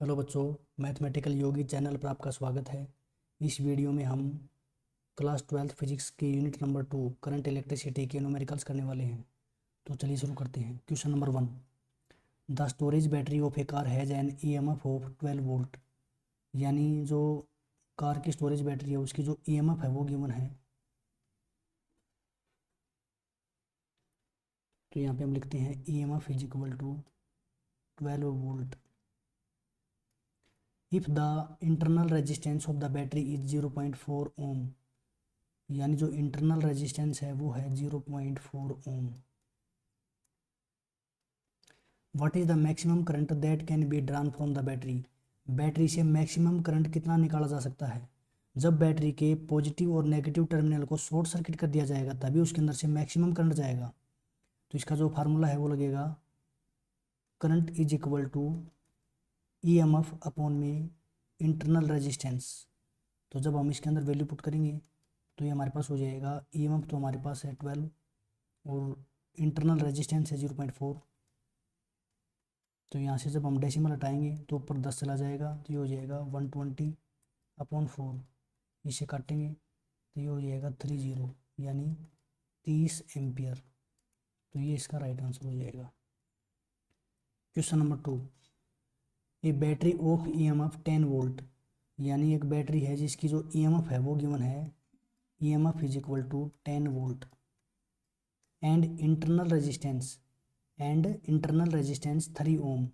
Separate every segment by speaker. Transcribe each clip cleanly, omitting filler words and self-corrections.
Speaker 1: Hello बच्चों, mathematical योगी channel पर आपका स्वागत है। इस वीडियो में हम क्लास 12th फिजिक्स के यूनिट नंबर 2 करंट इलेक्ट्रिसिटी के न्यूमेरिकल्स करने वाले हैं। तो चलिए शुरू करते हैं। Question number 1, the storage battery of A car has an EMF of 12 volt. यानी जो कार की स्टोरेज बैटरी है उसकी जो ईएमएफ है वो गिवन है। तो यहाँ पे हम लिखते हैं EMF is equal to 12 volt if the internal resistance of the battery is 0.4 ohm. यानी जो इंटरनल रेजिस्टेंस है वो है 0.4 ohm. What is the maximum current that can be drawn from the battery. Battery से मैक्सिमम करंट कितना निकाला जा सकता है। जब बैटरी के पॉजिटिव और नेगेटिव टर्मिनल को शॉर्ट सर्किट कर दिया जाएगा तभी उसके अंदर से मैक्सिमम करंट जाएगा। तो इसका जो फार्मूला है वो लगेगा current is equal to E M F upon में इंटरनल रेजिस्टेंस। तो जब हम इसके अंदर वैल्यू पुट करेंगे तो ये हमारे पास हो जाएगा ई एम एफ तो हमारे पास है 12 और इंटरनल रेजिस्टेंस है 0.4। तो यहाँ से जब हम डेसिमल हटाएंगे तो ऊपर 10 चला जाएगा तो ये हो जाएगा 120/4। इसे काटेंगे तो ये हो जाएगा 30 यानी 30 एम्पियर। तो ये इसका राइट आंसर हो जाएगा। Question number 2, a battery of E M F 10 volt. यानी एक बैटरी है जिसकी जो ई एम एफ है वो गिवन है E M F is equal to 10 volt and internal resistance 3 ohm.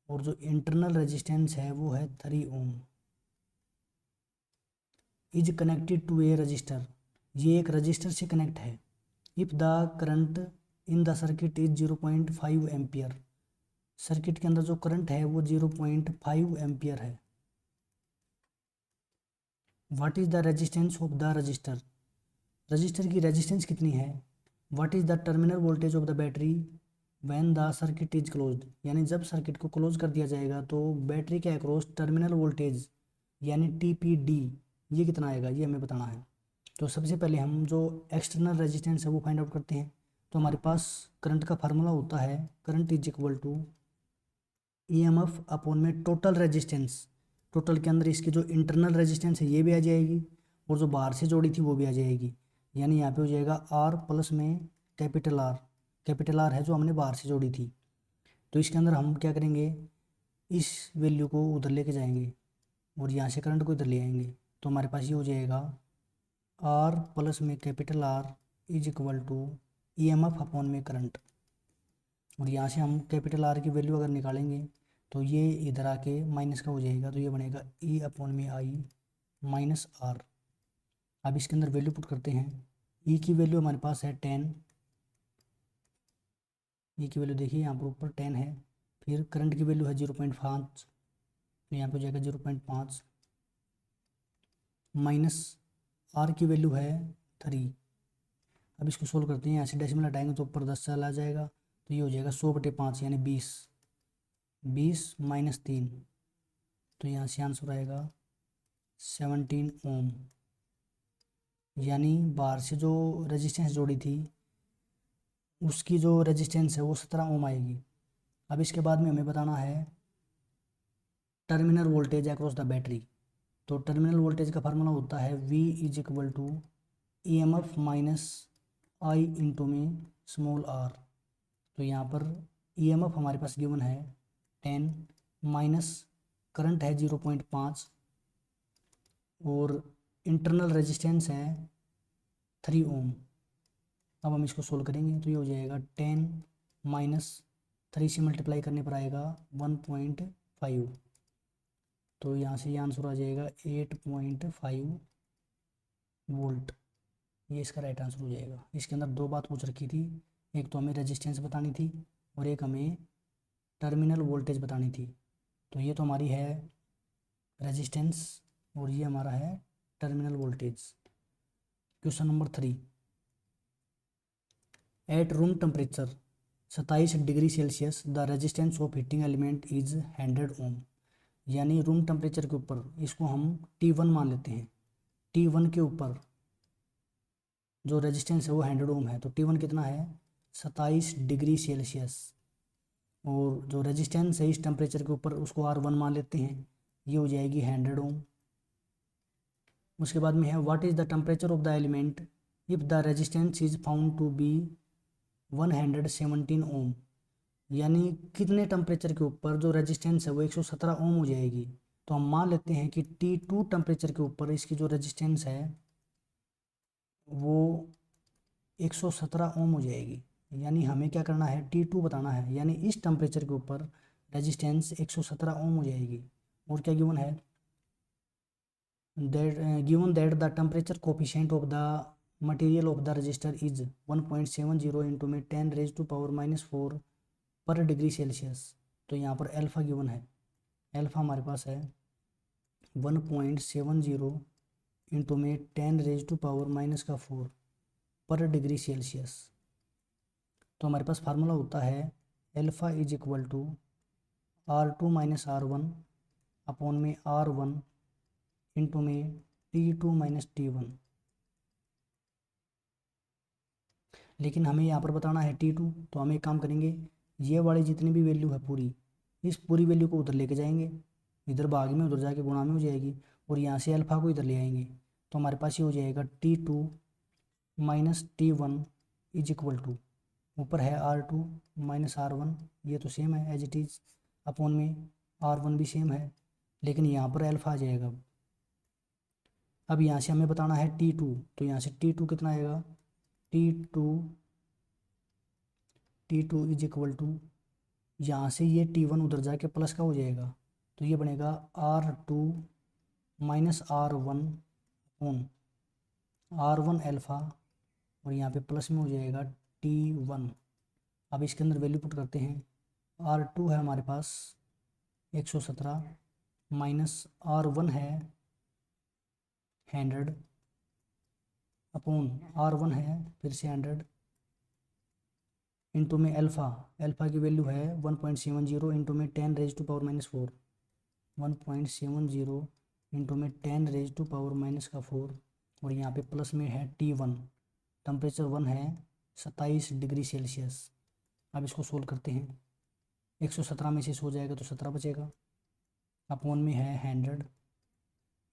Speaker 1: और जो इंटरनल रेजिस्टेंस है वो है 3 ohm. Is connected to a resistor. ये एक रजिस्टर से कनेक्ट है। If the current in the circuit is 0.5 ampere. Circuit के अंदर जो करंट है वो 0.5 एम्पियर है। What is the resistance of the resistor. Resistor की रेजिस्टेंस कितनी है। What is the terminal voltage of the battery when the circuit is closed. यानी जब सर्किट को क्लोज कर दिया जाएगा तो बैटरी के अक्रॉस टर्मिनल वोल्टेज यानी TPD ये कितना आएगा ये हमें बताना है। तो सबसे पहले हम जो एक्सटर्नल रेजिस्टेंस है वो फाइंड आउट करते हैं। तो हमारे पास करंट का फार्मूला होता है current is equal to EMF upon में टोटल रेजिस्टेंस। टोटल के अंदर इसकी जो इंटरनल रेजिस्टेंस है ये भी आ जाएगी और जो बाहर से जोड़ी थी वो भी आ जाएगी। यानी यहाँ पे हो जाएगा R प्लस में कैपिटल R। कैपिटल R है जो हमने बाहर से जोड़ी थी। तो इसके अंदर हम क्या करेंगे, इस वैल्यू को उधर लेके जाएंगे और यहाँ से करंट को इधर ले आएंगे। तो हमारे पास ये हो जाएगा R प्लस में capital R is equal to EMF upon में करंट। और यहाँ से हम कैपिटल R की वैल्यू अगर निकालेंगे तो ये इधर आके माइनस का हो जाएगा। तो ये बनेगा E अपॉन में I माइनस R। अब इसके अंदर वैल्यू पुट करते हैं। E की वैल्यू हमारे पास है 10। E की वैल्यू देखिए यहाँ पर ऊपर 10 है। फिर करंट की वैल्यू है 0.5। तो यहाँ पे हो जाएगा 0.5 माइनस R की वैल्यू है 3। अब इसको सोल्व करते हैं। यहाँ से डेसिमल हटाएंगे तो ऊपर 10 चला जाएगा। तो ये हो जाएगा 100/5 यानी 20। 20 माइनस 3 तो यहाँ से आंसर आएगा 17 ओम। यानी बाहर से जो रेजिस्टेंस जोड़ी थी उसकी जो रेजिस्टेंस है वो 17 ओम आएगी। अब इसके बाद में हमें बताना है terminal voltage across the battery. तो टर्मिनल वोल्टेज का फार्मूला होता है V is equal to EMF minus I into में स्मॉल r। तो यहाँ पर EMF हमारे पास गिवन है 10 माइनस करंट है 0.5 और इंटरनल रेजिस्टेंस है 3 ओम। अब हम इसको सोल्व करेंगे तो ये हो जाएगा 10 माइनस 3 से मल्टीप्लाई करने पर आएगा 1.5। तो यहाँ से ये आंसर आ जाएगा 8.5 वोल्ट। ये इसका राइट आंसर हो जाएगा। इसके अंदर दो बात पूछ रखी थी, एक तो हमें रेजिस्टेंस बतानी थी और एक हमें टर्मिनल वोल्टेज बतानी थी। तो ये तो हमारी है रेजिस्टेंस और ये हमारा है terminal voltage. Question number 3, at room temperature 27 degree Celsius the resistance of heating element is 100 ओम। यानी रूम टेम्परेचर के ऊपर इसको हम T1 मान लेते हैं। T1 के ऊपर जो रेजिस्टेंस है वो 100 ओम है। तो T1 कितना है 27 डिग्री सेल्सियस। और जो रेजिस्टेंस है इस टेम्परेचर के ऊपर उसको R1 मान लेते हैं, ये हो जाएगी 100 ओम। उसके बाद में है what is the temperature of the element if the resistance is found to be 117 ohm, यानी कितने टेम्परेचर के ऊपर जो रेजिस्टेंस है वो 117 ओम हो जाएगी। तो हम मान लेते हैं कि T2 टेम्परेचर के ऊपर इसकी जो रेजिस्टेंस है वो 117 ओम हो जाएगी। यानी हमें क्या करना है, T2 बताना है, यानी इस टेम्परेचर के ऊपर रेजिस्टेंस 117 ओम हो जाएगी। और क्या गिवन है, that given that the temperature coefficient of the material of the resistor is 1.70 into में 10 raised to power -4 पर डिग्री सेल्सियस। तो यहाँ पर अल्फ़ा गिवन है, अल्फ़ा हमारे पास है 1.70 इंटू में 10 रेज टू पावर -4 पर डिग्री सेल्सियस। तो हमारे पास फार्मूला होता है alpha is equal to R2 - R1 upon में R1 इंटू में T2 - T1। लेकिन हमें यहाँ पर बताना है T2, तो हम एक काम करेंगे, ये वाली जितनी भी वैल्यू है पूरी, इस पूरी वैल्यू को उधर लेके जाएंगे, इधर भाग में उधर जाके गुणा में हो जाएगी, और यहाँ से अल्फ़ा को इधर ले आएंगे। तो हमारे पास ये हो जाएगा T2 - T1 is equal to, ऊपर है R2 - R1, ये तो सेम है एज इट इज़, अपॉन में R1 भी सेम है, लेकिन यहाँ पर अल्फ़ा आ जाएगा। अब यहाँ से हमें बताना है T2, तो यहाँ से T2 कितना आएगा, T2 इज इक्वल टू, यहाँ से ये T1 उधर जाके प्लस का हो जाएगा, तो ये बनेगा R2 - R1 upon R1 alpha, और यहाँ पे प्लस में हो जाएगा T1। अब इसके अंदर वैल्यू पुट करते हैं, R2 है हमारे पास 117 माइनस R1 है 100 अपॉन R1 है फिर से 100 इंटू में अल्फ़ा, अल्फ़ा की वैल्यू है 1.70 इंटू में 10 रेज टू पावर -4, 1.70 इंटू में 10 रेज टू पावर -4, और यहाँ पे प्लस में है T1, टेम्परेचर 1 है 27 डिग्री सेल्सियस। अब इसको सोल्व करते हैं, 117 में से हो जाएगा तो 17 बचेगा, अपॉन में है 100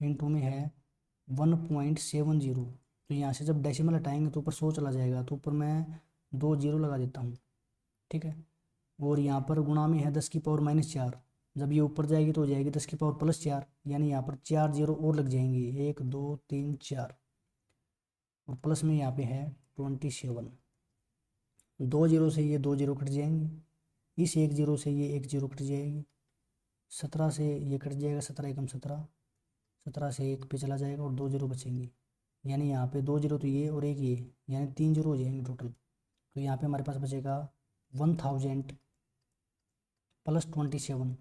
Speaker 1: इंटू में है 1.70, तो यहाँ से जब डेसिमल हटाएंगे तो ऊपर 100 चला जाएगा, तो ऊपर मैं 2 जीरो लगा देता हूँ, ठीक है। और यहाँ पर गुणा में है 10 की पावर -4, जब ये ऊपर जाएगी तो हो जाएगी 10 की पावर +4, यानी यहाँ पर 4 जीरो और लग जाएंगे, 1 2 3 4, और प्लस में यहाँ पे है 27, 2 जीरो से ये 2 जीरो कट जाएंगे, इस 1 जीरो से ये 1 जीरो कट जाएगी, 17 से ये कट जाएगा, 17 एकम 17, 17 से 1 पे चला जाएगा और 2 जीरो बचेंगे, यानी यहाँ पे 2 जीरो तो ये और एक ये, यानी 3 जीरो हो जाएंगे टोटल। तो यहाँ पे हमारे पास बचेगा 1000 + 27,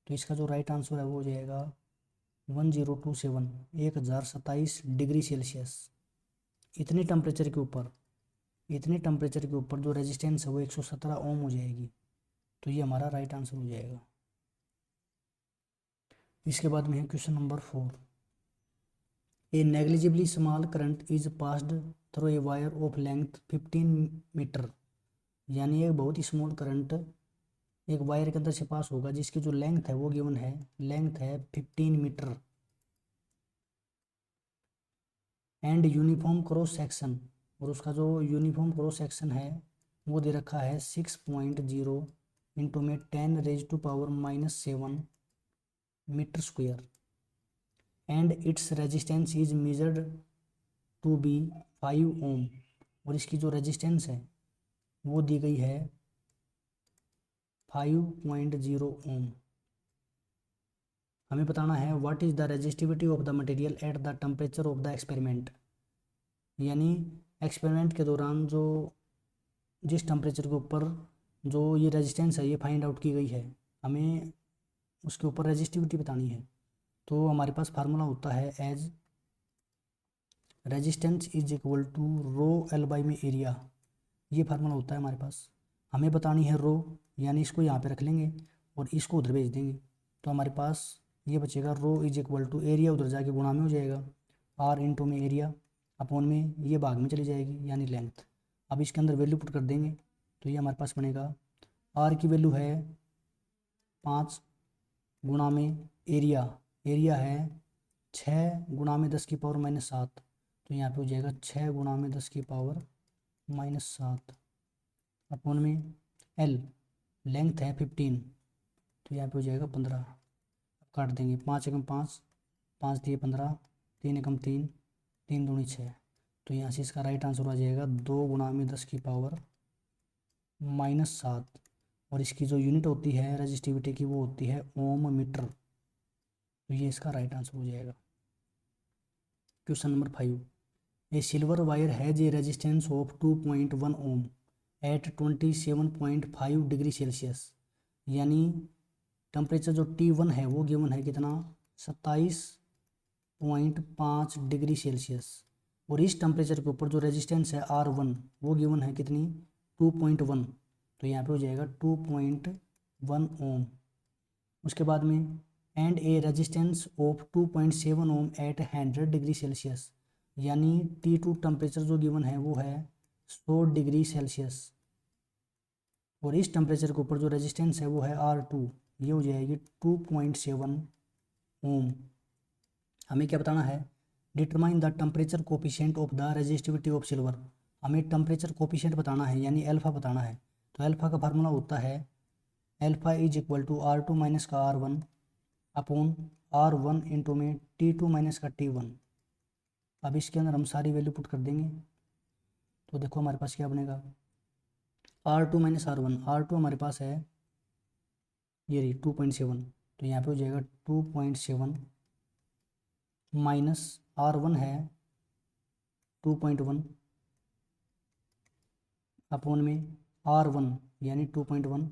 Speaker 1: तो इसका जो राइट आंसर है वो हो जाएगा 1027, 1027 डिग्री सेल्सियस। इतने टेम्परेचर के ऊपर, इतने टेम्परेचर के ऊपर जो रेजिस्टेंस है वो 117 ओम हो जाएगी, तो ये हमारा राइट आंसर हो जाएगा। इसके बाद में है question number 4, a negligibly small current is passed through a wire of length 15 metre, यानी एक बहुत ही स्मॉल करंट एक वायर के अंदर से पास होगा जिसकी जो लेंथ है वो गिवन है, लेंथ है 15 metre, and uniform cross section, और उसका जो यूनिफॉर्म क्रॉस सेक्शन है वो दे रखा है 6.0 इंटू में 10 raise to power -7 metre square, and its resistance is measured to be 5 ohm, और इसकी जो रेजिस्टेंस है वो दी गई है 5.0 ओम। हमें बताना है what is the resistivity of the material at the temperature of the experiment, यानी एक्सपेरिमेंट के दौरान जो जिस टेम्परेचर के ऊपर जो ये रेजिस्टेंस है ये फाइंड आउट की गई है, हमें उसके ऊपर रेजिस्टिविटी बतानी है। तो हमारे पास फार्मूला होता है as resistance is equal to ρL में एरिया, ये फार्मूला होता है हमारे पास। हमें बतानी है रो, यानी इसको यहाँ पे रख लेंगे और इसको उधर भेज देंगे, तो हमारे पास ये बचेगा रो इज इक्वल टू एरिया उधर जाके गुणा में हो जाएगा, R इंटू में एरिया अपॉन में ये भाग में चली जाएगी यानी लेंथ। अब इसके अंदर वैल्यू पुट कर देंगे तो ये हमारे पास बनेगा आर की वैल्यू है 5 गुणा में एरिया, एरिया है 6 गुणा में 10 की पावर -7, तो यहाँ पे हो जाएगा 6 गुणा में 10 की पावर -7 अपॉन में एल, लेंथ है 15, तो यहाँ पे हो जाएगा 15। अब काट देंगे, 5 एकम 5, 5 दिए 15, 3 एकम 3, 3 दूनी 6, तो यहाँ से इसका राइट आंसर आ जाएगा 2 गुणा में 10 की पावर -7, और इसकी जो यूनिट होती है रजिस्टिविटी की वो होती है ओम मीटर, तो ये इसका राइट आंसर हो जाएगा। Question number 5, a silver wire has a resistance of 2.1 ohm at 27.5 degree Celsius, यानी टेम्परेचर जो T1 है वो गिवन है कितना, 27.5 डिग्री सेल्सियस, और इस टेम्परेचर के ऊपर जो रेजिस्टेंस है R1 वो गिवन है कितनी, 2.1, तो यहाँ पे हो जाएगा 2.1 ओम। उसके बाद में and a resistance of 2.7 ohm at 100 degree Celsius, यानी T2 टेम्परेचर जो गिवन है वो है 100 डिग्री सेल्सियस, और इस टेम्परेचर के ऊपर जो रेजिस्टेंस है वो है R2, ये हो जाएगी 2.7 ओम। हमें क्या बताना है, determine the temperature coefficient of the resistivity of silver, हमें टेम्परेचर कोफिशिएंट बताना है यानी अल्फा बताना है, तो अल्फा का फार्मूला होता है alpha is equal to R2 minus का R1 अपॉन R1 इंटू में T2 माइनस का T1। अब इसके अंदर हम सारी वैल्यू पुट कर देंगे, तो देखो हमारे पास क्या बनेगा, R2 माइनस R1, R2 हमारे पास है ये रही 2.7, तो यहाँ पे हो जाएगा 2.7 माइनस R1 है 2.1 अपॉन में R1 यानी 2.1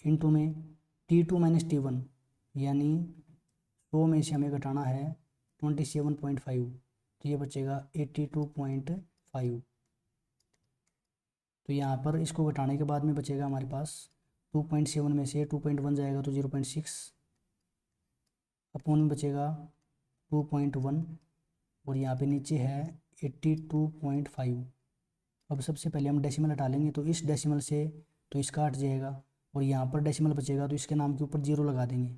Speaker 1: इंटू में T2 माइनस T1, यानी 100 में से हमें घटाना है 27.5, तो ये बचेगा 82.5, तो यहाँ पर इसको घटाने के बाद में बचेगा हमारे पास 2.7 में से 2.1 जाएगा तो 0.6 अपॉन में बचेगा 2.1, और यहाँ पे नीचे है 82.5। अब सबसे पहले हम डेसिमल हटा लेंगे, तो इस डेसिमल से तो इसका हट जाएगा, और यहाँ पर डेसिमल बचेगा तो इसके नाम के ऊपर 0 लगा देंगे,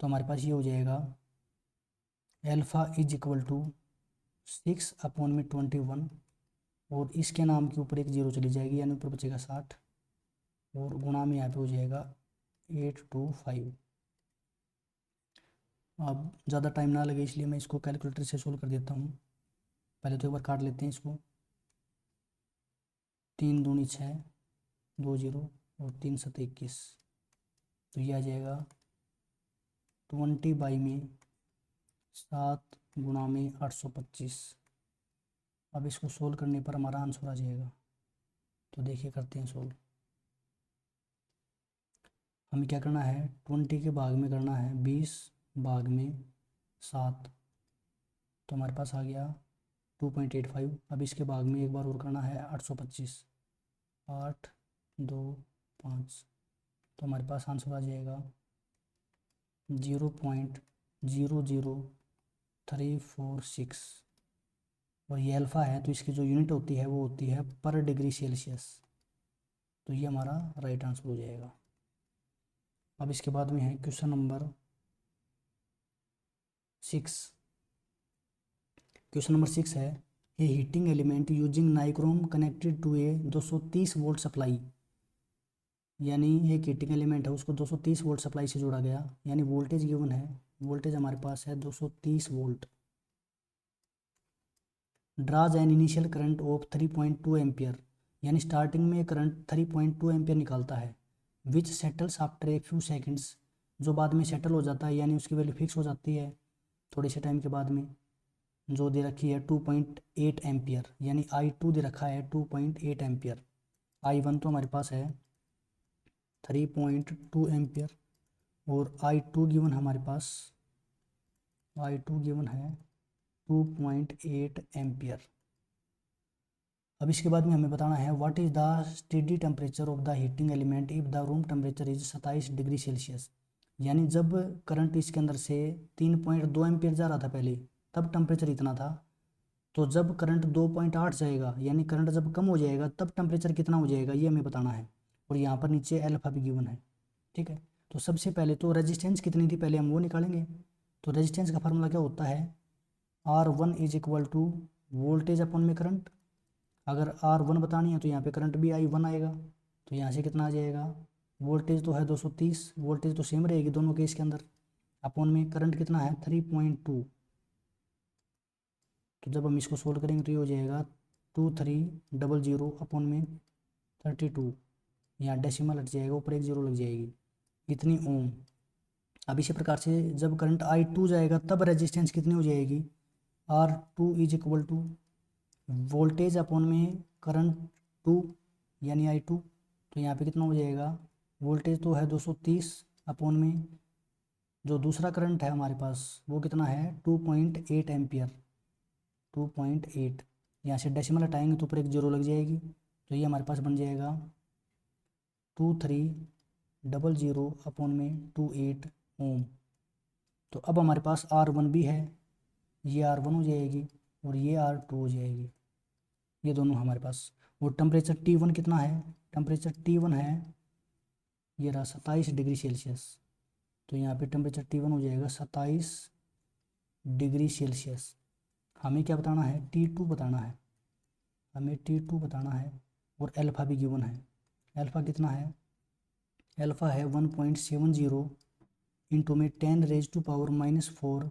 Speaker 1: तो हमारे पास ये हो जाएगा alpha is equal to 6 upon में 21, और इसके नाम के ऊपर एक 0 चली जाएगी यानी ऊपर बचेगा 60, और गुणा में यहाँ पे हो जाएगा 825। अब ज़्यादा टाइम ना लगे इसलिए मैं इसको कैलकुलेटर से सोल्व कर देता हूँ। पहले तो एक बार काट लेते हैं इसको, 3 दूनी 6, 2 0 और 3 7 21, तो ये आ जाएगा 20 बाई में 7 गुणा में 825। अब इसको सोल्व करने पर हमारा आंसर आ जाएगा, तो देखिए करते हैं सोल्व। हमें क्या करना है, 20 के भाग में करना है 20 भाग में 7, तो हमारे पास आ गया 2.85। अब इसके भाग में एक बार और करना है 825, 8 2 5, तो हमारे पास आंसर आ जाएगा 0.00346, और ये अल्फ़ा है तो इसकी जो यूनिट होती है वो होती है पर डिग्री सेल्सियस, तो ये हमारा राइट आंसर हो जाएगा। अब इसके बाद में है क्वेश्चन नंबर 6। क्वेश्चन नंबर 6 है a heating element using nichrome connected to a 230 volt supply, यानी एक हीटिंग एलिमेंट है उसको 230 वोल्ट सप्लाई से जोड़ा गया, यानी वोल्टेज गिवन है, वोल्टेज हमारे पास है 230 volt, draws an initial current of 3.2 ampere, यानी स्टार्टिंग में करंट 3.2 एम्पियर निकालता है, which settles after a few seconds, जो बाद में सेटल हो जाता है यानी उसकी वैल्यू फिक्स हो जाती है थोड़े से टाइम के बाद में, जो दे रखी है 2.8 एम्पियर, यानी I2 दे रखा है 2.8 एम्पियर, I1 तो हमारे पास है 3.2 एम्पियर, और I2 गिवन हमारे पास I2 गिवन है 2.8 एम्पियर। अब इसके बाद में हमें बताना है what is the steady temperature of the heating element if the room temperature is 27 degree Celsius, यानी जब करंट इसके अंदर से 3.2 एम्पियर जा रहा था पहले, तब टेम्परेचर इतना था, तो जब करंट 2.8 जाएगा यानी करंट जब कम हो जाएगा तब टेम्परेचर कितना हो जाएगा ये हमें बताना है। और यहाँ पर नीचे अल्फा भी गिवन है। ठीक है, तो सबसे पहले तो रेजिस्टेंस कितनी थी पहले हम वो निकालेंगे। तो रेजिस्टेंस का फार्मूला क्या होता है, R1 is equal to voltage upon में करंट। अगर R1 बतानी है तो यहाँ पे करंट भी I1 आएगा। तो यहाँ से कितना आ जाएगा, वोल्टेज तो है 230, वोल्टेज तो सेम रहेगी दोनों केस के अंदर, अपॉन में करंट कितना है 3.2। तो जब हम इसको सोल्व करेंगे तो ये हो जाएगा 2300 अपॉन में 32। यहाँ डेसिमल हट जाएगा, ऊपर एक जीरो लग जाएगी, इतनी ओम। अब इसी प्रकार से जब करंट I2 जाएगा तब रेजिस्टेंस कितनी हो जाएगी, R2 is equal to voltage upon में करंट 2 यानी I2। तो यहाँ पे कितना हो जाएगा, वोल्टेज तो है 230 अपॉन में जो दूसरा करंट है हमारे पास वो कितना है 2.8 एम्पियर, 2.8। यहाँ से डेसिमल हटाएंगे तो ऊपर एक जीरो लग जाएगी। तो ये हमारे पास बन जाएगा 2300 अपॉन में 28 ओम। तो अब हमारे पास R1 भी है, ये R1 हो जाएगी और ये R2 हो जाएगी, ये दोनों हमारे पास। और टेम्परेचर T1 कितना है, टेम्परेचर T1 है ये रहा 27 डिग्री सेल्सियस। तो यहाँ पे टेम्परेचर T1 हो जाएगा 27 डिग्री सेल्सियस। हमें क्या बताना है, T2 बताना है, हमें T2 बताना है। और अल्फ़ा भी गिवन है, अल्फ़ा कितना है, अल्फ़ा है 1.70 इंटू में 10⁻⁻⁴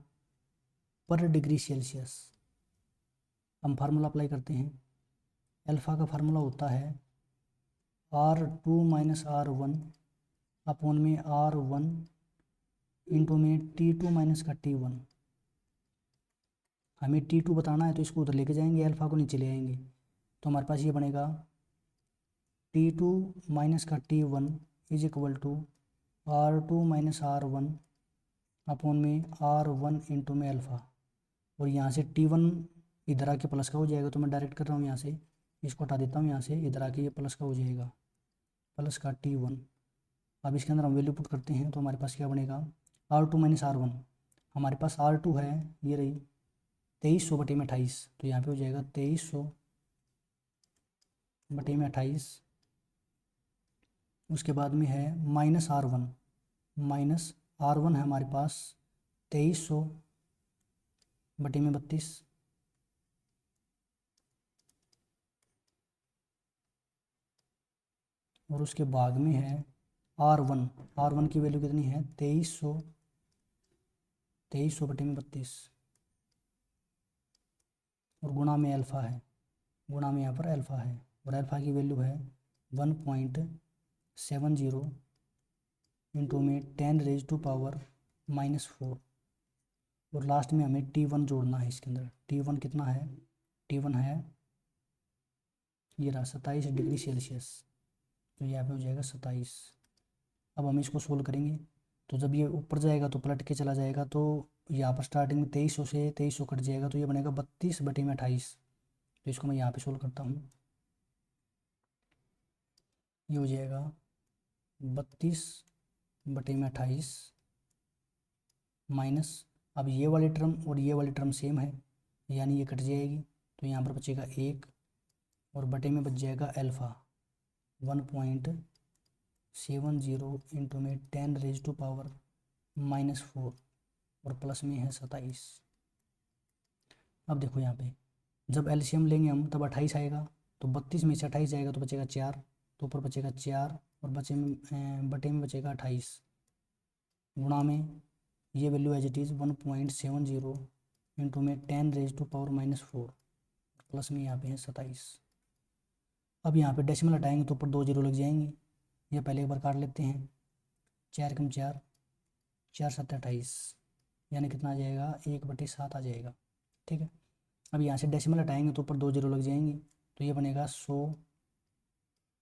Speaker 1: पर डिग्री सेल्सियस। हम फार्मूला अप्लाई करते हैं, अल्फ़ा का फार्मूला होता है R2 - R1 अपॉन में R1 इंटू में T2 माइनस का T1। हमें T2 बताना है तो इसको उधर लेके जाएंगे, अल्फ़ा को नीचे ले आएंगे। तो हमारे पास ये बनेगा T2 माइनस का T1 is equal to R2 - R1 upon में R1 इंटू में अल्फ़ा। और यहाँ से T1 इधर आके प्लस का हो जाएगा, तो मैं डायरेक्ट कर रहा हूँ यहाँ से, इसको हटा देता हूँ यहाँ से, इधर आके ये प्लस का हो जाएगा, प्लस का T1। अब इसके अंदर हम वैल्यू पुट करते हैं तो हमारे पास क्या बनेगा, R2 - R1। हमारे पास R2 है ये रही 2300/28। तो यहाँ पे हो जाएगा 2300/28। उसके बाद में है -R1, -R1 है हमारे पास 2300/32। और उसके बाद में है R1, R1 की वैल्यू कितनी है 2300/32 और गुणा में अल्फ़ा है, गुणा में यहाँ पर अल्फ़ा है। और अल्फ़ा की वैल्यू है 1.70 इंटू में 10⁻⁻⁴। और लास्ट में हमें T1 जोड़ना है इसके अंदर। T1 कितना है, T1 है ये रहा 27 डिग्री सेल्सियस। तो यहाँ पे हो जाएगा 27। अब हम इसको सोल्व करेंगे तो जब ये ऊपर जाएगा तो पलट के चला जाएगा, तो यहाँ पर स्टार्टिंग में 2300 से 2300 कट जाएगा, तो ये बनेगा 32/28। तो इसको मैं यहाँ पे सोल्व करता हूँ, ये हो जाएगा 32/28 माइनस, अब ये वाली टर्म और ये वाली टर्म सेम है यानी ये कट जाएगी, तो यहाँ पर बचेगा 1 और बटे में बच जाएगा अल्फ़ा 1.70 इंटू में 10⁻⁻⁴ और प्लस में है 27। अब देखो यहाँ पे जब एलसीएम लेंगे हम तब 28 आएगा, तो 32 में से 28 जाएगा तो बचेगा 4, तो ऊपर बचेगा 4 और बटे में बचेगा 28, गुणा में ये value as it is 1.70 into में 10⁻⁻⁴ प्लस में यहाँ पे है 27। अब यहाँ पे डेसिमल हटाएंगे तो ऊपर 2 जीरो लग जाएंगे, ये पहले एक बार काट लेते हैं, 4 कम 4, 4 7 28 यानी कितना आ जाएगा 1/7 आ जाएगा। ठीक है, अब यहाँ से डेसिमल हटाएंगे तो ऊपर 2 जीरो लग जाएंगे, तो ये बनेगा 100।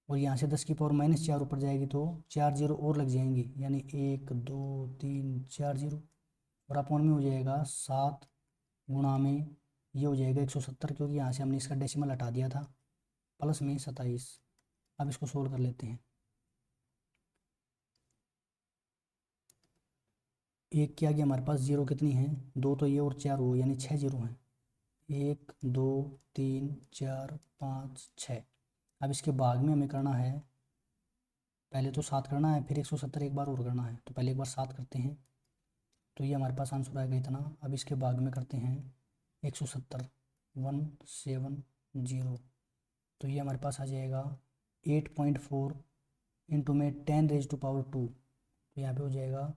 Speaker 1: और यहाँ से 10 की पावर -4 ऊपर जाएगी तो 4 जीरो और लग जाएंगी यानी 1 2 3 4 जीरो। और अपॉन में हो जाएगा 7 गुणा में ये हो जाएगा 170, क्योंकि यहाँ से हमने इसका डेसिमल हटा दिया था, प्लस में 27। अब इसको सोल्व कर लेते हैं, एक क्या गया हमारे पास जीरो कितनी है 2, तो ये और 4 हो यानी 6 जीरो हैं, 1 2 3 4 5 6। अब इसके भाग में हमें करना है, पहले तो 7 करना है, फिर 170 एक बार और करना है। तो पहले एक बार 7 करते हैं, तो ये हमारे पास आंसर आएगा इतना। अब इसके भाग में करते हैं 170, 170, तो ये हमारे पास आ जाएगा 8.4 इंटू में 10⁻²। तो यहाँ पे हो जाएगा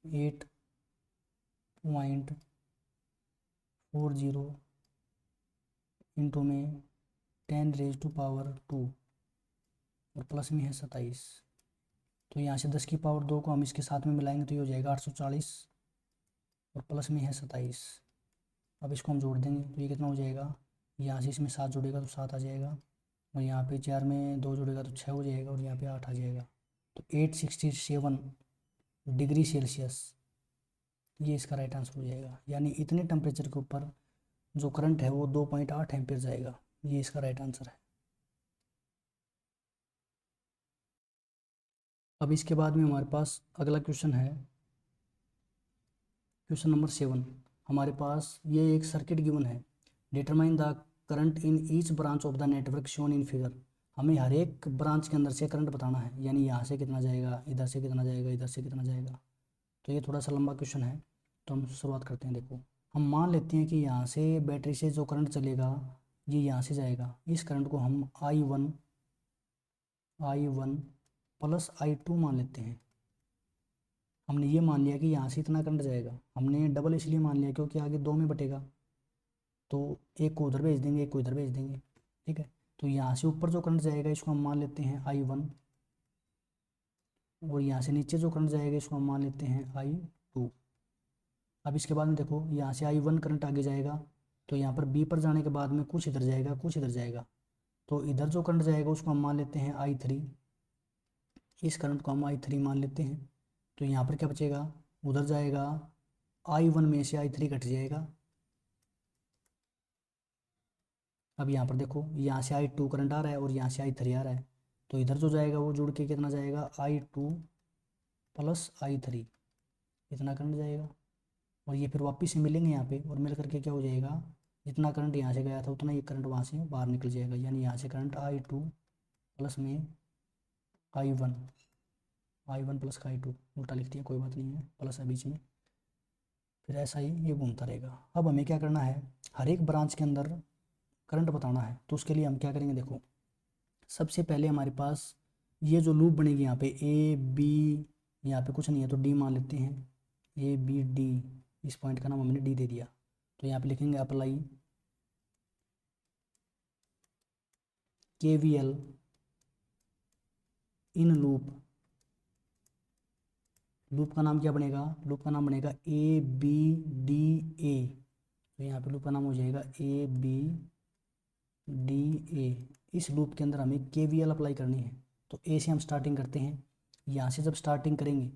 Speaker 1: 8.40 इंटू में 10⁻², और प्लस में है 27। तो यहाँ से 10 की पावर 2 को हम इसके साथ में मिलाएंगे तो ये हो जाएगा 840, और प्लस में है 27। अब इसको हम जोड़ देंगे तो ये कितना हो जाएगा, यहाँ से इसमें 7 जुड़ेगा तो 7 आ जाएगा, और यहाँ पे 4 में 2 जुड़ेगा तो 6 हो जाएगा, और यहाँ पे 8 आ जाएगा। तो 867 डिग्री सेल्सियस ये इसका राइट आंसर हो जाएगा। यानी इतने टेम्परेचर के ऊपर जो करंट है वो 2.8 एम्पियर जाएगा। ये इसका राइट आंसर है। अब इसके बाद में हमारे पास अगला क्वेश्चन है, क्वेश्चन नंबर 7। हमारे पास ये एक सर्किट गिवन है, determine the current in each branch of the network shown in figure. हमें हर एक ब्रांच के अंदर से करंट बताना है, यानी यहाँ से कितना जाएगा, इधर से कितना जाएगा, इधर से कितना जाएगा। तो ये थोड़ा सा लंबा क्वेश्चन है, तो हम शुरुआत करते हैं। देखो, हम मान लेते हैं कि यहाँ से बैटरी से जो करंट चलेगा ये यहाँ से जाएगा। इस करंट को हम I1 प्लस I2 मान लेते हैं। हमने ये मान लिया कि यहाँ से इतना करंट जाएगा। हमने डबल इसलिए मान लिया क्योंकि आगे 2 में बटेगा, तो एक को उधर भेज देंगे, एक को इधर भेज देंगे, ठीक है। तो यहाँ से ऊपर जो करंट जाएगा इसको हम मान लेते हैं I1, और यहाँ से नीचे जो करंट जाएगा इसको हम मान लेते हैं I2। अब इसके बाद में देखो, यहाँ से I1 करंट आगे जाएगा, तो यहाँ पर B पर जाने के बाद में कुछ इधर जाएगा, कुछ इधर जाएगा। तो इधर जो करंट जाएगा उसको हम मान लेते हैं I3, इस करंट को हम I3 मान लेते हैं। तो यहाँ पर क्या बचेगा, उधर जाएगा I1 में से I3 कट जाएगा। अब यहाँ पर देखो, यहाँ से I2 करंट आ रहा है और यहाँ से I3 आ रहा है, तो इधर जो जाएगा वो जुड़ के कितना जाएगा, I2 प्लस I3, इतना करंट जाएगा। और ये फिर वापस से मिलेंगे यहाँ पे, और मिल करके क्या हो जाएगा, जितना करंट यहाँ से गया था उतना ये करंट वहाँ से बाहर निकल जाएगा। यानी यहाँ से करंट I2 प्लस में I1 प्लस का I2, उल्टा लिख दिया, कोई बात नहीं है, प्लस है बीच में, फिर ऐसा ही ये घूमता रहेगा। अब हमें क्या करना है, हर एक ब्रांच के अंदर करंट बताना है। तो उसके लिए हम क्या करेंगे, देखो, सबसे पहले हमारे पास ये जो लूप बनेगी यहाँ पे A B, यहाँ पे कुछ नहीं है तो D मान लेते हैं, ABD, इस पॉइंट का नाम हमने D दे दिया। तो यहाँ पे लिखेंगे apply KVL in loop. Loop का नाम क्या बनेगा, लूप का नाम बनेगा ABDA। तो यहाँ पे लूप का नाम हो जाएगा ABDA। इस लूप के अंदर हमें KVL अप्लाई करनी है। तो A से हम स्टार्टिंग करते हैं। यहाँ से जब स्टार्टिंग करेंगे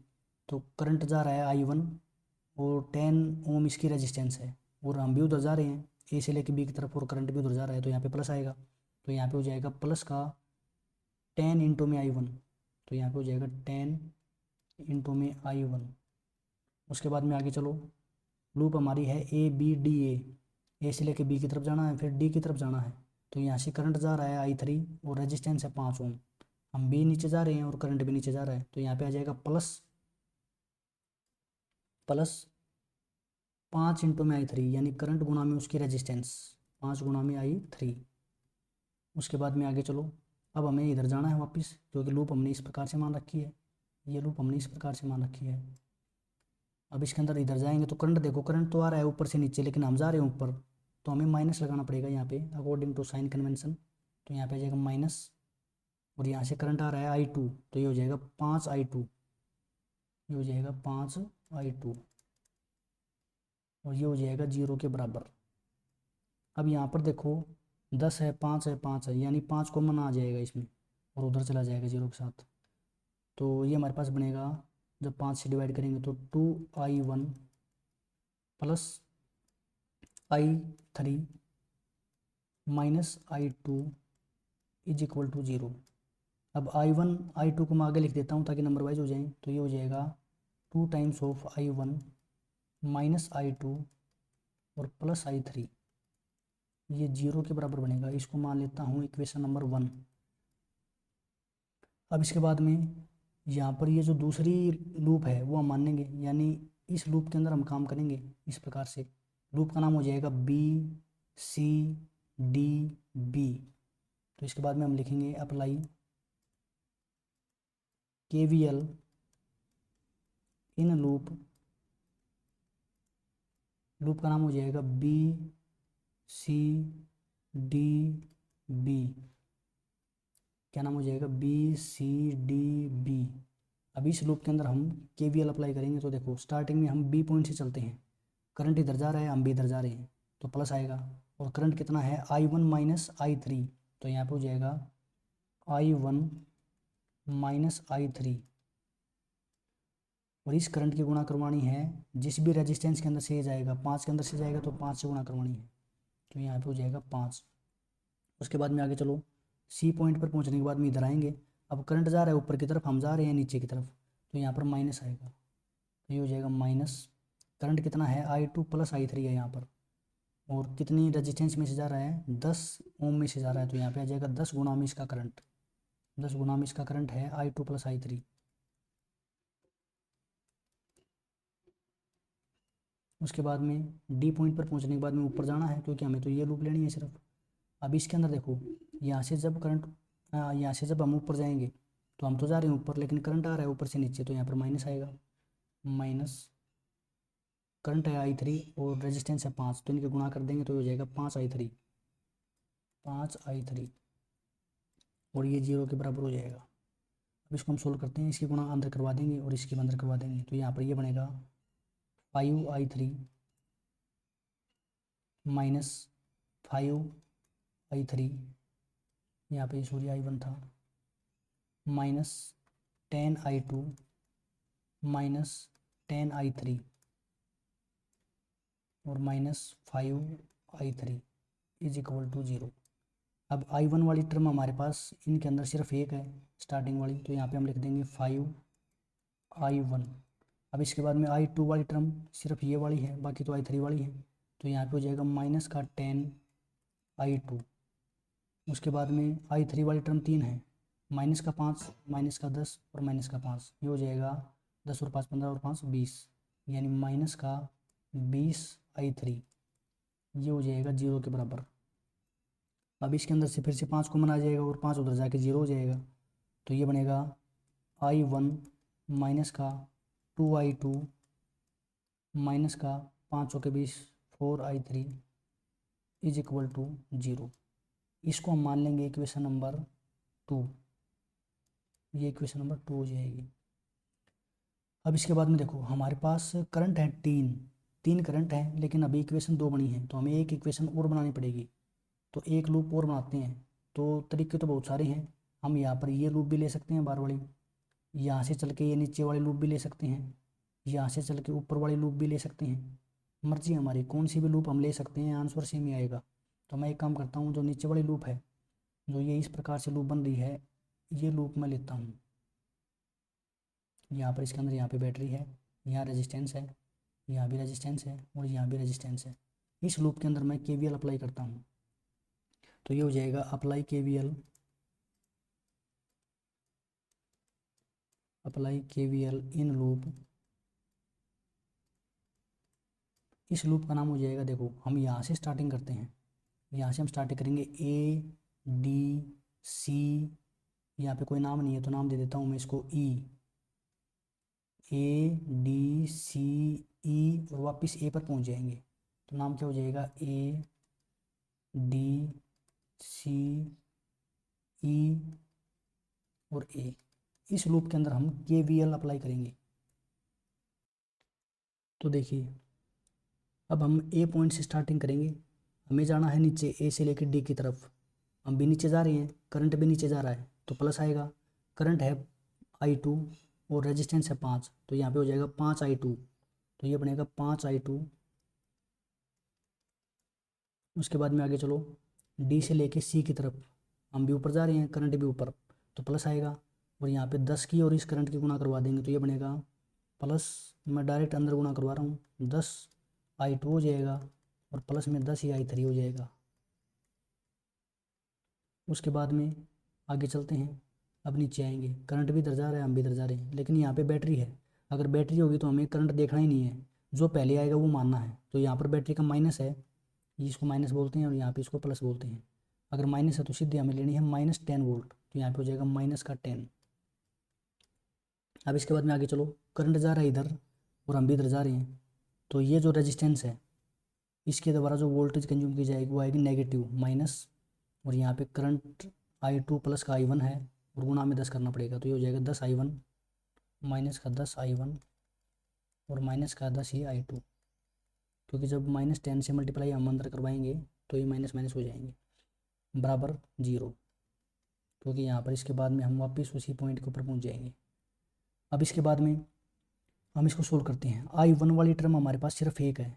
Speaker 1: तो करंट जा रहा है I1, और 10 ओम इसकी रेजिस्टेंस है, और हम भी उधर जा रहे हैं A से लेके B की तरफ, और करंट भी उधर जा रहा है, तो यहाँ पे प्लस आएगा। तो यहाँ पे हो जाएगा प्लस का 10 इंटू में I1, तो यहाँ पे हो जाएगा 10 इंटू में I1। उसके बाद में आगे चलो, लूप हमारी है ABDA, A से लेके B की तरफ जाना है, फिर D की तरफ जाना है। तो यहाँ से करंट जा रहा है I3, और रेजिस्टेंस है 5 ओम। हम भी नीचे जा रहे हैं और करंट भी नीचे जा रहा है, तो यहाँ पे आ जाएगा प्लस 5 इंटू में I3, यानी करंट गुणा में उसकी रेजिस्टेंस, 5 गुणा में I3। उसके बाद में आगे चलो, अब हमें इधर जाना है वापस, क्योंकि लूप हमने इस प्रकार से मान रखी है, ये लूप हमने इस प्रकार से मान रखी है। अब इसके अंदर इधर जाएंगे तो करंट देखो, करंट तो आ रहा है ऊपर से नीचे, लेकिन हम जा रहे हैं ऊपर, तो हमें माइनस लगाना पड़ेगा यहाँ पे अकॉर्डिंग टू साइन कन्वेंशन। तो यहाँ पे आ जाएगा माइनस, और यहाँ से करंट आ रहा है I2, तो ये हो जाएगा 5I2, ये हो जाएगा 5I2, और ये हो जाएगा 0 के बराबर। अब यहाँ पर देखो 10 है, 5 है, 5 है, यानी 5 कॉमन आ जाएगा इसमें, और उधर चला जाएगा 0 के साथ। तो ये हमारे पास बनेगा, जब 5 से डिवाइड करेंगे तो 2I1 plus I3 minus I2 is equal to 0। अब I1 I2 को मैं आगे लिख देता हूँ ताकि नंबर वाइज हो जाए। तो ये हो जाएगा 2 times of I1 minus I2 और प्लस I3। ये 0 के बराबर बनेगा। इसको मान लेता हूँ इक्वेशन नंबर 1। अब इसके बाद में यहाँ पर ये जो दूसरी लूप है वो हम मानेंगे, यानी इस लूप के अंदर हम काम करेंगे इस प्रकार से। लूप का नाम हो जाएगा बी सी डी बी। तो इसके बाद में हम लिखेंगे apply KVL in loop. Loop का नाम हो जाएगा बी सी डी बी। क्या नाम हो जाएगा? BCDB। अब इस लूप के अंदर हम KVL अप्लाई करेंगे। तो देखो स्टार्टिंग में हम B पॉइंट से चलते हैं, करंट इधर जा रहा है, हम भी इधर जा रहे हैं, तो प्लस आएगा। और करंट कितना है? I1 minus I3। तो यहाँ पे हो जाएगा I1 माइनस I3। और इस करंट की गुणा करवानी है जिस भी रेजिस्टेंस के अंदर से जाएगा, 5 के अंदर से जाएगा तो 5 से गुणा करवानी है। तो यहाँ पे हो जाएगा 5। उसके बाद में आगे चलो, सी पॉइंट पर पहुँचने के बाद में इधर आएंगे। अब करंट जा रहा है ऊपर की तरफ, हम जा रहे हैं नीचे की तरफ, तो यहाँ पर माइनस आएगा। तो ये हो जाएगा माइनस। करंट कितना है? I2 प्लस I3 है यहाँ पर। और कितनी रेजिस्टेंस में से जा रहा है? 10 ओम में से जा रहा है। तो यहाँ पे आ जाएगा 10 गुना में इसका करंट। 10 गुना में इसका करंट है I2 प्लस I3। उसके बाद में डी पॉइंट पर पहुँचने के बाद में ऊपर जाना है, क्योंकि हमें तो ये लूप लेनी है सिर्फ। अब इसके अंदर देखो, यहाँ से जब करंट यहाँ से जब हम ऊपर जाएंगे तो हम तो जा रहे हैं ऊपर, लेकिन करंट आ रहा है ऊपर से नीचे, तो यहाँ पर माइनस आएगा। माइनस करंट है I3 और रेजिस्टेंस है 5, तो इनके गुणा कर देंगे तो हो जाएगा 5I3। 5I3 और ये 0 के बराबर हो जाएगा। अब इसको हम सोल्व करते हैं, इसकी गुणा अंदर करवा देंगे और इसकी अंदर करवा देंगे। तो यहाँ पर ये बनेगा 5I3 माइनस 5I3, यहाँ पे सॉरी I1 था, माइनस 10I2 माइनस 10I3 और minus 5I3 is equal to 0। अब I1 वाली टर्म हमारे पास इनके अंदर सिर्फ एक है स्टार्टिंग वाली, तो यहाँ पे हम लिख देंगे 5I1। अब इसके बाद में I2 वाली टर्म सिर्फ ये वाली है, बाकी तो I3 वाली है। तो यहाँ पे हो जाएगा माइनस का 10I2। उसके बाद में I3 वाली टर्म 3 है, माइनस का 5, माइनस का 10 और माइनस का 5। ये हो जाएगा 10 और 5 15 और 5 20, यानी माइनस का 20I3। ये हो जाएगा 0 के बराबर। अब इसके अंदर से फिर से 5 कॉमन आ जाएगा और 5 उधर जाके 0 हो जाएगा। तो ये बनेगा I1 माइनस का 2I2 माइनस का 5 के 20 4I3 इज इक्वल टू 0। इसको हम मान लेंगे इक्वेशन नंबर 2। ये इक्वेशन नंबर 2 हो जाएगी। अब इसके बाद में देखो हमारे पास करंट है 3 करंट है, लेकिन अभी इक्वेशन 2 बनी है, तो हमें एक इक्वेशन और बनानी पड़ेगी। तो एक लूप और बनाते हैं। तो तरीके तो बहुत सारे हैं, हम यहाँ पर ये लूप भी ले सकते हैं बार वाली, यहाँ से चल के ये नीचे वाली लूप भी ले सकते हैं, यहाँ से चल के ऊपर वाली लूप भी ले सकते हैं। मर्जी हमारी, कौन सी भी लूप हम ले सकते हैं, आंसर सेम ही आएगा। तो मैं एक काम करता हूँ, जो नीचे वाली लूप है, जो ये इस प्रकार से लूप बन रही है, ये लूप मैं लेता हूँ। यहाँ पर इसके अंदर यहाँ पे बैटरी है, यहाँ रेजिस्टेंस है, यहाँ भी रेजिस्टेंस है और यहाँ भी रेजिस्टेंस है। इस लूप के अंदर मैं KVL अप्लाई करता हूँ। तो ये हो जाएगा अप्लाई KVL इन लूप। इस लूप का नाम हो जाएगा, देखो हम यहाँ से स्टार्टिंग करते हैं, यहाँ से हम स्टार्टिंग करेंगे ADC। यहाँ पे कोई नाम नहीं है तो नाम दे देता हूँ मैं इसको ADCE और वापस A पर पहुँच जाएंगे। तो नाम क्या हो जाएगा? ADCE और A। इस लूप के अंदर हम KVL अप्लाई करेंगे। तो देखिए अब हम A पॉइंट से स्टार्टिंग करेंगे, हमें जाना है नीचे A से लेकर D की तरफ। हम भी नीचे जा रहे हैं, करंट भी नीचे जा रहा है, तो प्लस आएगा। करंट है I2 और रेजिस्टेंस है 5, तो यहाँ पे हो जाएगा 5I2। तो ये बनेगा 5I2। उसके बाद में आगे चलो, D से लेके C की तरफ हम भी ऊपर जा रहे हैं, करंट भी ऊपर, तो प्लस आएगा। और यहाँ पे 10 की और इस करंट की गुणा करवा देंगे, तो ये बनेगा प्लस, मैं डायरेक्ट अंदर गुणा करवा रहा हूँ, 10I2 हो जाएगा और प्लस में 10 ही I3 हो जाएगा। उसके बाद में आगे चलते हैं, अब नीचे आएंगे, करंट भी इधर जा रहा है, हम भी इधर जा रहे हैं, लेकिन यहाँ पे बैटरी है। अगर बैटरी होगी तो हमें करंट देखना ही नहीं है, जो पहले आएगा वो मानना है। तो यहाँ पर बैटरी का माइनस है, इसको माइनस बोलते हैं, और यहाँ पे इसको प्लस बोलते हैं। अगर माइनस है तो सीधे हमें लेनी है -10 वोल्ट, तो यहाँ पे हो जाएगा -10। अब इसके बाद में आगे चलो, करंट जा रहा है इधर और हम भी इधर जा रहे हैं, तो ये जो रेजिस्टेंस है इसके द्वारा जो वोल्टेज कंज्यूम की जाएगी वो आएगी नेगेटिव माइनस, और यहाँ पे करंट I2 प्लस का I1 है, और गुणा में 10 करना पड़ेगा, तो ये हो जाएगा 10I1 माइनस का 10I1 और माइनस का 10 ये I2, क्योंकि जब -10 से मल्टीप्लाई हम अंदर करवाएंगे तो ये माइनस माइनस हो जाएंगे, बराबर 0, क्योंकि यहाँ पर इसके बाद में हम वापस उसी पॉइंट के ऊपर पहुँच जाएंगे। अब इसके बाद में हम इसको सोल्व करते हैं। I1 वाली टर्म हमारे पास सिर्फ एक है,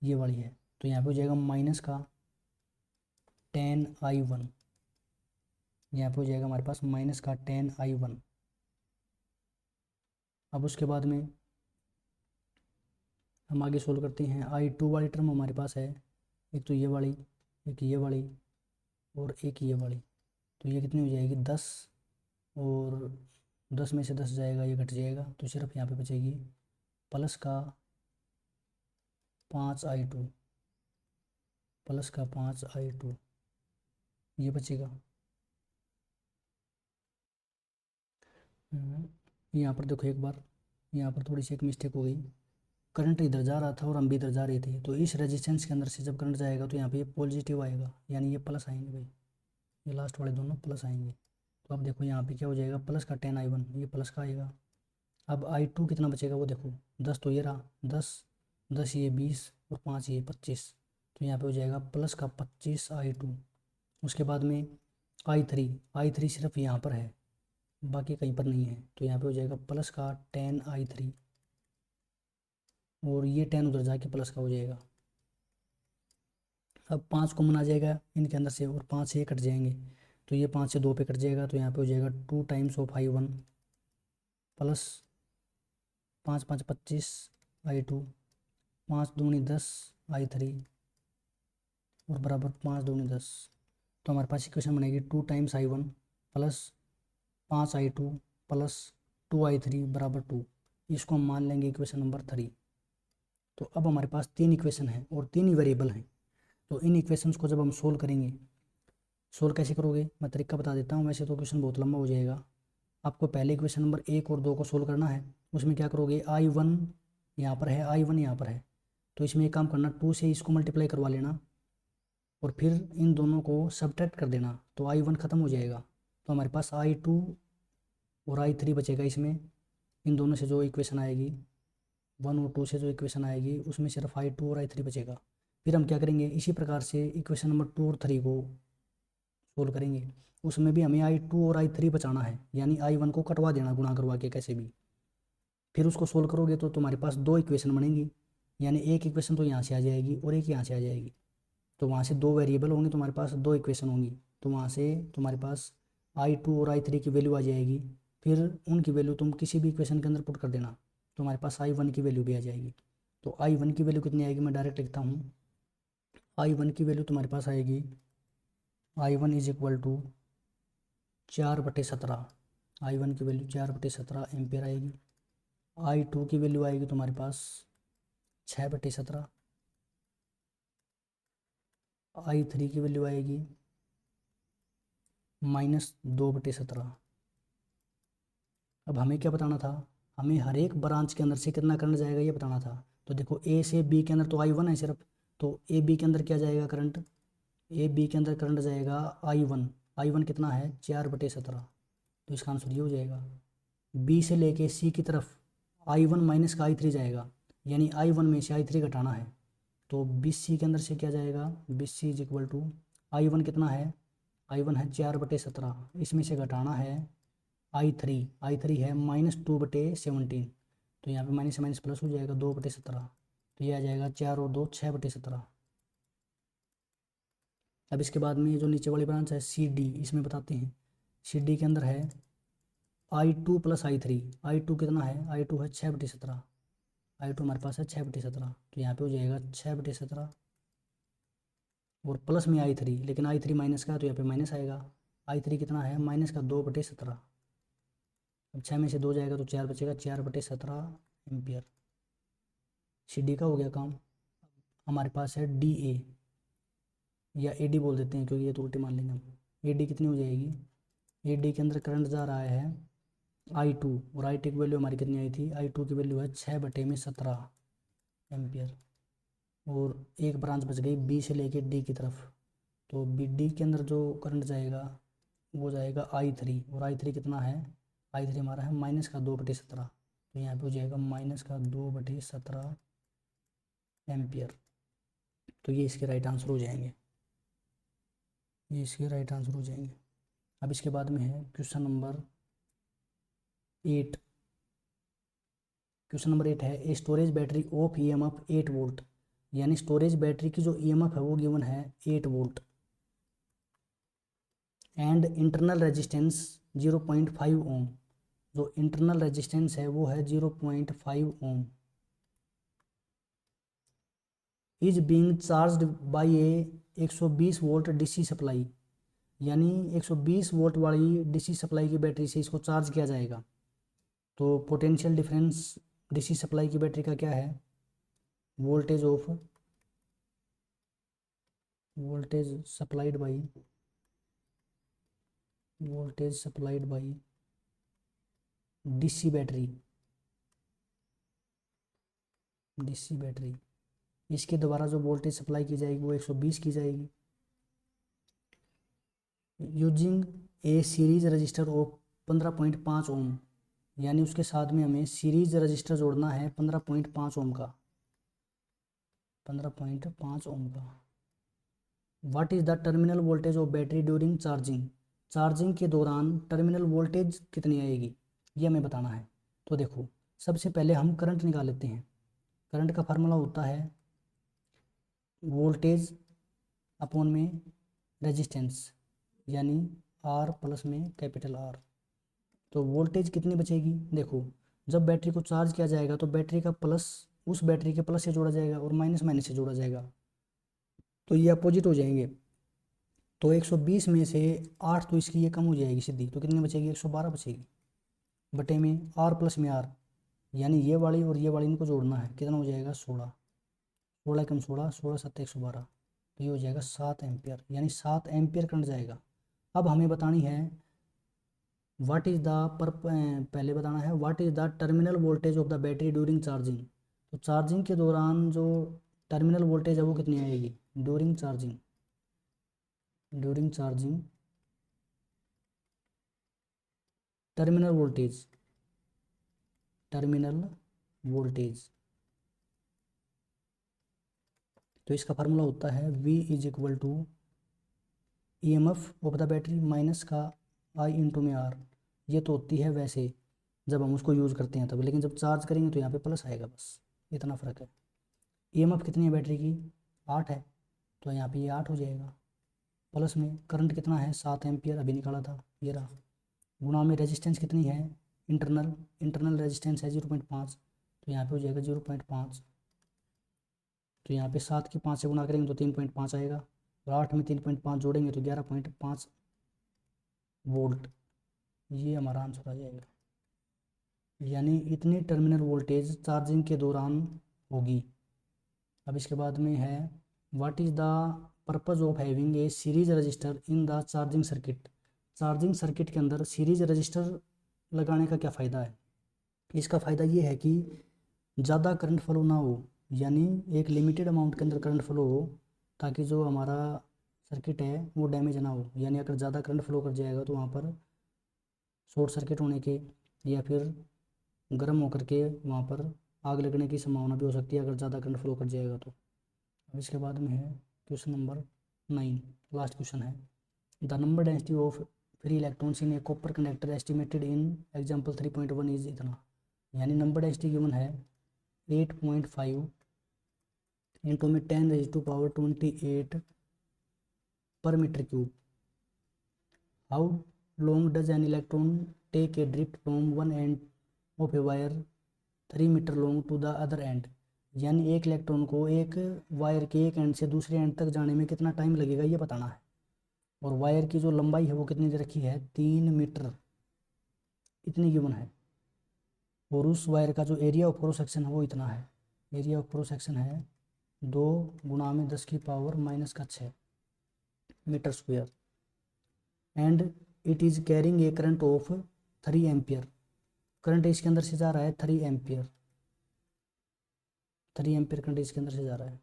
Speaker 1: ये वाली है, तो यहाँ पे हो जाएगा माइनस का 10I1, यहाँ पे हो जाएगा हमारे पास माइनस का 10I1। अब उसके बाद में हम आगे सोल्व करते हैं। I2 वाली टर्म हमारे पास है, एक तो ये वाली, एक ये वाली और एक ये वाली, तो ये कितनी हो जाएगी 10, और 10 में से 10 जाएगा, ये घट जाएगा, तो सिर्फ यहाँ पे बचेगी प्लस का 5I2, प्लस का 5I2, ये बचेगा। यहाँ पर देखो एक बार, यहाँ पर थोड़ी सी एक मिस्टेक हो गई, करंट इधर जा रहा था और हम भी इधर जा रहे थे, तो इस रेजिस्टेंस के अंदर से जब करंट जाएगा तो यहाँ पे ये पॉजिटिव आएगा, यानी ये प्लस आएंगे भाई, ये लास्ट वाले दोनों प्लस आएंगे। तो अब देखो यहाँ पे क्या हो जाएगा, प्लस का 10I1, ये प्लस का आएगा। अब I2 कितना बचेगा वो देखो, 10 तो ये रहा, 10 10 ये 20 और 5 ये 25, तो यहाँ पे हो जाएगा प्लस का 25I2। उसके बाद में I3 सिर्फ यहाँ पर है, बाकी कहीं पर नहीं है, तो यहाँ पे हो जाएगा प्लस का 10I3, और ये 10 उधर जाके प्लस का हो जाएगा। अब 5 कॉमन आ जाएगा इनके अंदर से, और 5 से ये कट जाएंगे, तो ये 5 से 2 पे कट जाएगा, तो यहाँ पे हो जाएगा 2 times of I1 plus 5 5 25 I2, 5 दूनी 10 I3 और बराबर 5 दूनी 10। तो हमारे पास इक्वेशन बनेगी 2 times I1 plus 5I2 plus 2I3 बराबर 2। इसको हम मान लेंगे इक्वेशन नंबर 3। तो अब हमारे पास 3 इक्वेशन हैं और 3 ही वेरिएबल हैं, तो इन इक्वेशंस को जब हम सोल्व करेंगे, सोल्व कैसे करोगे मैं तरीका बता देता हूँ, वैसे तो क्वेश्चन बहुत लंबा हो जाएगा। आपको पहले इक्वेशन नंबर 1 और 2 को सोल्व करना है। उसमें क्या करोगे, I1 यहाँ पर है, I1 यहाँ पर है, तो इसमें एक काम करना, 2 से इसको मल्टीप्लाई करवा लेना और फिर इन दोनों को सब्ट्रैक्ट कर देना, तो I1 ख़त्म हो जाएगा। तो हमारे पास I2 और I3 बचेगा इसमें, इन दोनों से जो इक्वेशन आएगी 1 और 2 से जो इक्वेशन आएगी उसमें सिर्फ I2 और I3 बचेगा। फिर हम क्या करेंगे, इसी प्रकार से इक्वेशन नंबर 2 और 3 को सोल्व करेंगे। उसमें भी हमें I2 और I3 बचाना है, यानी I1 को कटवा देना गुणा करवा के कैसे भी। फिर उसको सोल्व करोगे तो तुम्हारे पास 2 इक्वेशन बनेंगी, यानी एक इक्वेशन तो यहाँ से आ जाएगी और एक यहाँ से आ जाएगी, तो वहाँ से 2 वेरिएबल होंगे, तुम्हारे पास 2 इक्वेशन होंगी, तो वहाँ से तुम्हारे पास I2 और I3 की वैल्यू आ जाएगी। फिर उनकी वैल्यू तुम किसी भी इक्वेशन के अंदर पुट कर देना, तुम्हारे पास I1 की वैल्यू भी आ जाएगी। तो I1 की वैल्यू कितनी आएगी, मैं डायरेक्ट लिखता हूँ। I1 की वैल्यू तुम्हारे पास आएगी, I1 is equal to 4/17, I1 की वैल्यू 4/17 एम्पेयर आएगी। I2 की वैल्यू आएगी तुम्हारे पास 6/17, I3 की वैल्यू आएगी -2/17। अब हमें क्या बताना था, हमें हर एक ब्रांच के अंदर से कितना करंट जाएगा ये बताना था। तो देखो ए से बी के अंदर तो I1 है सिर्फ, तो ए बी के अंदर क्या जाएगा करंट, ए बी के अंदर करंट जाएगा I1 कितना है 4/17, तो इसका आंसर ये हो जाएगा। बी से लेके सी की तरफ I1 माइनस का I3 जाएगा, यानी I1 में से I3 घटाना है, तो बी सी के अंदर से क्या जाएगा, B C is equal to I1 कितना है, I1 है 4/17, इसमें से घटाना है I3 है -2/17, तो यहाँ पे माइनस से माइनस प्लस हो जाएगा 2/17, तो ये आ जाएगा 4 और 2 6/17। अब इसके बाद में जो नीचे वाली ब्रांच है सी डी, इसमें बताते हैं। सी डी के अंदर है I2 प्लस I3 कितना है, I2 है 6/17, I2 हमारे पास है 6/17, तो यहाँ पे हो जाएगा 6/17 और प्लस में I3, लेकिन I3 माइनस का है तो यहाँ पे माइनस आएगा, I3 कितना है, -2/17। अब 6 में से 2 जाएगा तो 4 बचेगा, 4/17 एम्पियर। CD का हो गया काम। हमारे पास है DA या AD बोल देते हैं क्योंकि ये तो उल्टी मान लेंगे हम। AD कितनी हो जाएगी, AD के अंदर करंट जा रहा है I2, और I2 की वैल्यू हमारी कितनी आई थी, I2 की वैल्यू है 6/17 एम्पियर। और एक ब्रांच बच गई B से लेके D की तरफ, तो BD के अंदर जो करंट जाएगा वो जाएगा I3, और I3 कितना है, I3 हमारा है -2/17, तो यहाँ पे हो जाएगा -2/17 एम्पियर। तो ये इसके राइट आंसर हो जाएंगे, ये इसके राइट आंसर हो जाएंगे। अब इसके बाद में है क्वेश्चन नंबर 8। क्वेश्चन नंबर 8 है, a storage battery of EMF 8 volt, यानी स्टोरेज बैटरी की जो EMF है वो गिवन है 8 volt, and internal resistance 0.5 ohm, जो इंटरनल रेजिस्टेंस है वो है 0.5 ohm, is being charged by a 120 volt DC supply, यानी 120 वोल्ट वाली DC सप्लाई की बैटरी से इसको चार्ज किया जाएगा। तो पोटेंशियल डिफरेंस DC सप्लाई की बैटरी का क्या है, voltage supplied by DC battery, इसके द्वारा जो वोल्टेज सप्लाई की जाएगी वो 120 की जाएगी, using A series register of 15.5 ओम, यानी उसके साथ में हमें सीरीज रजिस्टर जोड़ना है 15.5 ओम का, 15.5 ओम का। What is the terminal voltage of battery during charging, charging के दौरान टर्मिनल वोल्टेज कितनी आएगी ये हमें बताना है। तो देखो, सबसे पहले हम करंट निकाल लेते हैं। करंट का फार्मूला होता है वोल्टेज अपॉन में रेजिस्टेंस, यानी R प्लस में कैपिटल R। तो वोल्टेज कितनी बचेगी, देखो जब बैटरी को चार्ज किया जाएगा तो बैटरी का प्लस उस बैटरी के प्लस से जोड़ा जाएगा और माइनस माइनस से जोड़ा जाएगा, तो ये अपोजिट हो जाएंगे। तो 120 में से 8 तो इसकी ये कम हो जाएगी सीधी, तो कितनी बचेगी, 112 बचेगी, बटे में R प्लस में R, यानी ये वाली और ये वाली इनको जोड़ना है, कितना हो जाएगा 16, 16 कम 16, 16 7 112, तो ये हो जाएगा 7 एम्पियर, यानी 7 एम्पियर करंट जाएगा। अब हमें बतानी है व्हाट इज द पहले बताना है what is the terminal voltage of the battery during charging, तो चार्जिंग के दौरान जो टर्मिनल वोल्टेज है वो कितनी आएगी, ड्यूरिंग चार्जिंग टर्मिनल वोल्टेज, तो इसका फार्मूला होता है V is equal to EMF of the battery minus का I इंटू में R। ये तो होती है वैसे जब हम उसको यूज़ करते हैं तब, लेकिन जब चार्ज करेंगे तो यहाँ पे प्लस आएगा, बस इतना फ़र्क है। EMF कितनी है बैटरी की, 8 है, तो यहाँ पे ये 8 हो जाएगा, प्लस में करंट कितना है 7 एम्पियर अभी निकाला था ये रहा, गुणा में रेजिस्टेंस कितनी है, इंटरनल रेजिस्टेंस है 0.5, तो यहाँ पे हो जाएगा 0.5, तो यहाँ पे 7 की 5 से गुणा करेंगे तो 3.5 आएगा, और 8 में 3.5 जोड़ेंगे तो 11.5 वोल्ट, ये हमारा आंसर आ जाएगा। यानी इतनी टर्मिनल वोल्टेज चार्जिंग के दौरान होगी। अब इसके बाद में है what is the purpose of having a series register in the charging circuit, charging circuit के अंदर सीरीज रजिस्टर लगाने का क्या फ़ायदा है। इसका फ़ायदा ये है कि ज़्यादा करंट फ्लो ना हो, यानी एक लिमिटेड अमाउंट के अंदर करंट फ्लो हो, ताकि जो हमारा सर्किट है वो डैमेज ना हो, यानी अगर ज़्यादा करंट फ्लो कर जाएगा तो वहाँ पर शॉर्ट सर्किट होने के या फिर गर्म होकर के वहाँ पर आग लगने की संभावना भी हो सकती है अगर ज़्यादा करंट फ्लो कर जाएगा तो। अब इसके बाद में है क्वेश्चन नंबर 9, लास्ट क्वेश्चन है, the number density of free electrons in A copper conductor estimated in example 3.1 is इतना, यानी नंबर डेंसिटी गिवन है 8.5 इंटू में 10⁻28 पर metre cube. How long does an electron take a drift from one end of a wire 3 metre long to the other end, यानी एक electron को एक wire के एक एंड से दूसरे एंड तक जाने में कितना टाइम लगेगा ये बताना है। और वायर की जो लंबाई है वो कितनी दे रखी है, 3 मीटर, इतनी गिवन है। और उस वायर का जो एरिया ऑफ क्रॉस सेक्शन है वो इतना है, एरिया ऑफ क्रॉस सेक्शन है 2 × 10⁻⁻⁶ metre square, and it is carrying a current of 3 ampere. Current इसके अंदर से जा रहा है 3 एम्पियर, 3 एम्पियर करंट इसके अंदर से जा रहा है,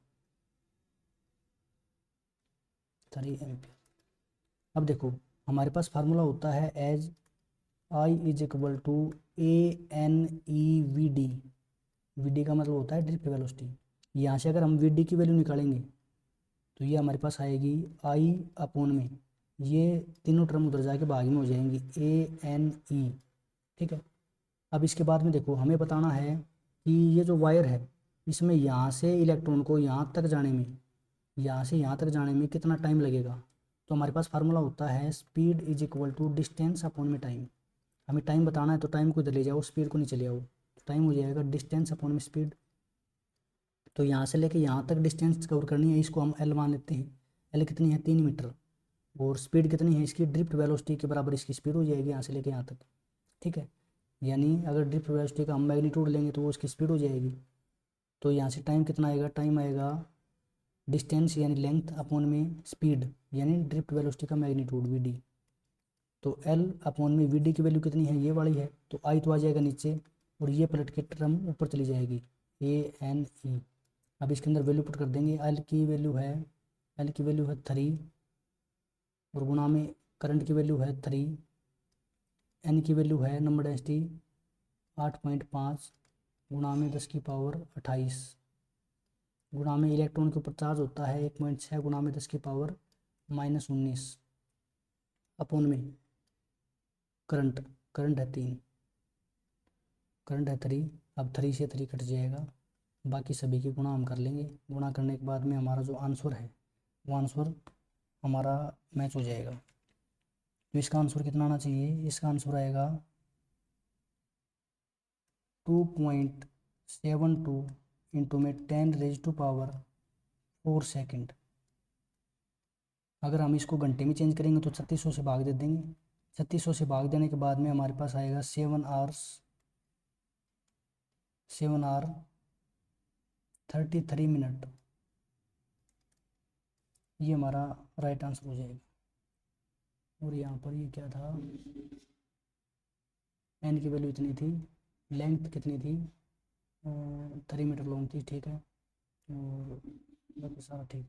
Speaker 1: 3 एम्पियर। अब देखो हमारे पास फार्मूला होता है as I is equal to ANEVD। VD का मतलब होता है ड्रिफ्ट वेलोसिटी। यहाँ से अगर हम VD की वैल्यू निकालेंगे तो ये हमारे पास आएगी I/में, ये तीनों टर्म उधर जाके भाग में हो जाएंगी ANE। ठीक है। अब इसके बाद में देखो हमें बताना है कि ये जो वायर है इसमें यहाँ से इलेक्ट्रॉन को यहाँ तक जाने में, यहाँ से यहाँ तक जाने में कितना टाइम लगेगा। तो हमारे पास फार्मूला होता है speed is equal to distance upon में टाइम। हमें टाइम बताना है तो टाइम को इधर ले जाओ, स्पीड को नीचे ले आओ, तो टाइम हो जाएगा डिस्टेंस अपॉन में स्पीड। तो यहाँ से लेके यहाँ तक डिस्टेंस कवर करनी है, इसको हम L मान लेते हैं। L कितनी है, 3 मीटर। और स्पीड कितनी है इसकी, ड्रिफ्ट वेलोसिटी के बराबर इसकी स्पीड हो जाएगी यहाँ से लेके यहाँ तक। ठीक है। यानी अगर ड्रिफ्ट वेलोसिटी का हम मैग्नीट्यूड लेंगे तो वो उसकी स्पीड हो जाएगी। तो यहाँ से टाइम कितना आएगा, टाइम आएगा डिस्टेंस यानी लेंथ अपॉन में स्पीड यानी ड्रिफ्ट वेलोसिटी का मैग्नीट्यूड VD। तो L अपॉन में VD की वैल्यू कितनी है, ये वाली है, तो I तो आ जाएगा नीचे और ये पलट के टर्म ऊपर चली जाएगी ANE। अब इसके अंदर वैल्यू पुट कर देंगे। L की वैल्यू है 3 और गुणा में करंट की वैल्यू है 3, N की वैल्यू है नंबर डेंसिटी 8.5 गुणा में 10⁻28 गुणा में इलेक्ट्रॉन के ऊपर चार्ज होता है 1.6 गुणा में 10⁻−19 अपॉन में करंट, करंट है 3, करंट है 3। अब 3 से 3 कट जाएगा, बाकी सभी की गुणा हम कर लेंगे। गुणा करने के बाद में हमारा जो आंसर है वो आंसर हमारा मैच हो जाएगा। तो इसका आंसर कितना आना चाहिए, इसका आंसर आएगा 2.72 इंटू में 10⁻⁴ सेकेंड। अगर हम इसको घंटे में चेंज करेंगे तो 3600 से भाग दे देंगे। 3600 से भाग देने के बाद में हमारे पास आएगा 7 आवर 33 मिनट। ये हमारा राइट आंसर हो जाएगा। और यहाँ पर ये क्या था, N की वैल्यू इतनी थी, लेंथ कितनी थी, 3 मीटर लॉन्ग थी। ठीक है। और बाकी सारा ठीक है।